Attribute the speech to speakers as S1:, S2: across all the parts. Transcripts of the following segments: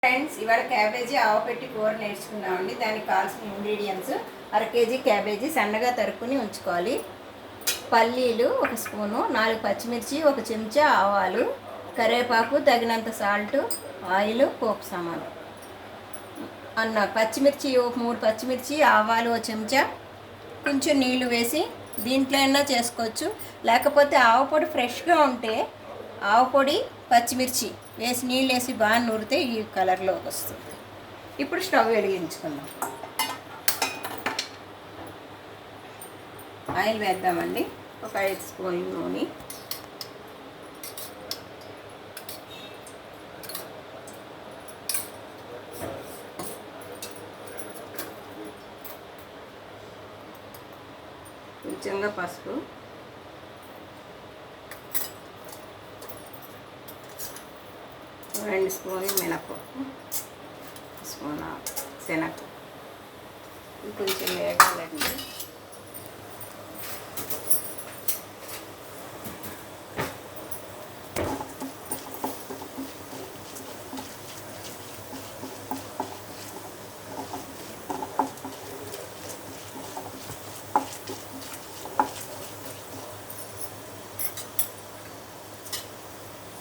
S1: Friends, ఇవాళ cabbage ఆవపెట్టి కూర నేర్చుకున్నామండి. దానికి కావాల్సిన ఇంగ్రీడియంట్స్: అర కేజీ క్యాబేజీ సన్నగా తరుక్కుని ఉంచుకోవాలి, పల్లీలు 1 స్పూను, 4 పచ్చిమిర్చి, 1 చెంచా ఆవాలు, కరివేపాకు, తగినంత సాల్ట్, ఆయిల్, పోపు సామాను పచ్చిమిర్చి 3 పచ్చిమిర్చి, ఆవాలు 1 చెంచా, కొంచెం నీళ్లు వేసి దీంట్లో అయినా చేసుకోవచ్చు. లేకపోతే ఆవపొడి ఫ్రెష్గా ఉంటే ఆవపొడి పచ్చిమిర్చి వేసి నీళ్ళు వేసి బాగా నూరితే ఈ కలర్లోకి వస్తుంది. ఇప్పుడు స్టవ్ వెలిగించుకుందాం. ఆయిల్ వేద్దామండి. ఒక 5 స్పూన్లు నూనె, కొంచెంగా పసుపు, రెండు స్పూన్లు మినపప్పు, స్పూన్ శనగ, కొంచెం వేగాలండి.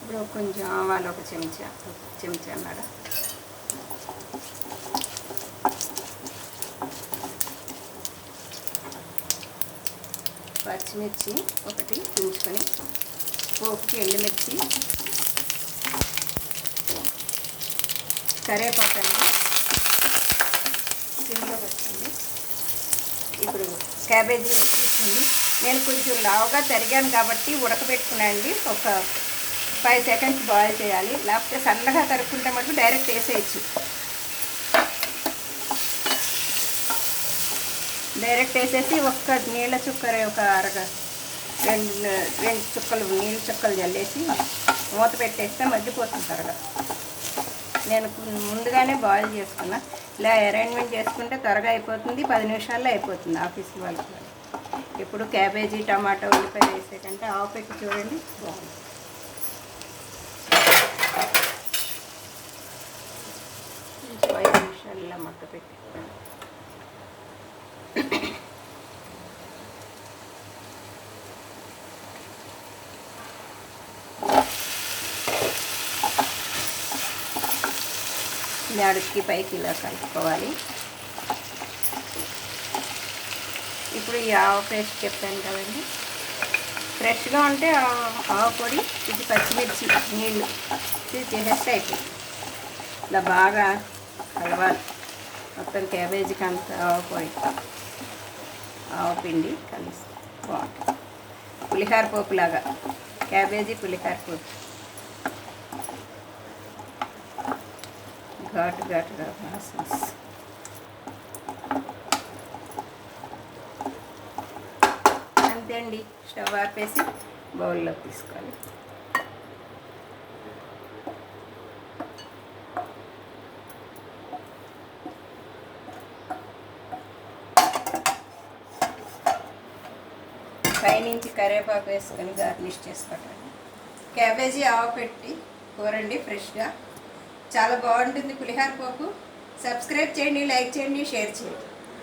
S1: ఇప్పుడు కొంచెం ఆవాలు 1 చెంచా అన్నాడు. పచ్చిమిర్చి 1 తుంచుకొని, పోపుకి ఎండుమిర్చి, కరివేపాకు అండి సిమ్లో పెట్టండి. ఇప్పుడు క్యాబేజీ వేసేసింది. నేను కొంచెం లావుగా తరిగాను కాబట్టి ఉడకబెట్టుకున్నానండి. ఒక 5 సెకండ్స్ బాయిల్ చేయాలి. లేకపోతే సన్నగా తరుక్కుంటే మటుకు డైరెక్ట్ వేసేయచ్చు. డైరెక్ట్ వేసేసి ఒక్క నీళ్ళ చుక్కర ఒక రెండు చుక్కలు నీళ్ళ చుక్కలు జల్లేసి మూత పెట్టేస్తే మగ్గిపోతుంది త్వరగా. నేను ముందుగానే బాయిల్ చేసుకున్నా. ఇలా అరేంజ్మెంట్ చేసుకుంటే త్వరగా అయిపోతుంది. 10 నిమిషాల్లో అయిపోతుంది ఆఫీస్ వాళ్ళకి. ఇప్పుడు క్యాబేజీ, టమాటా, ఉల్లిపాయ వేసే కంటే ఆవపెట్టి చూడండి బాగుంది. 5 నిమిషాలు ఇలా మక్క పెట్టి అడుక్కి పైకి ఇలా కలుపుకోవాలి. ఇప్పుడు ఈ ఆవ పేస్ట్ చెప్పాను కదండి, ఫ్రెష్గా ఉంటే ఆవ పొడి, ఇది పచ్చిమిర్చి నీళ్ళు ఇది చేసేస్తే అయిపోయింది. ఇలా బాగా కలవాలి మొత్తం క్యాబేజీకి అంతా ఆవపొడి ఆవపిండి కలిసి బాగుంటుంది. పులిహార పోపులాగా క్యాబేజీ పులిహార పోపు ఘాటుగా వాసన. అంతే అండి. స్టవ్ ఆపేసి బౌల్లో తీసుకోవాలి. పైనుంచి కరివేపాకు వేసుకొని గార్నిష్ చేసుకోవటం. క్యాబేజీ ఆవపెట్టి కూరండి ఫ్రెష్గా, చాలా బాగుంటుంది పులిహార పోపు. సబ్స్క్రైబ్ చేయండి, లైక్ చేయండి, షేర్ చేయండి.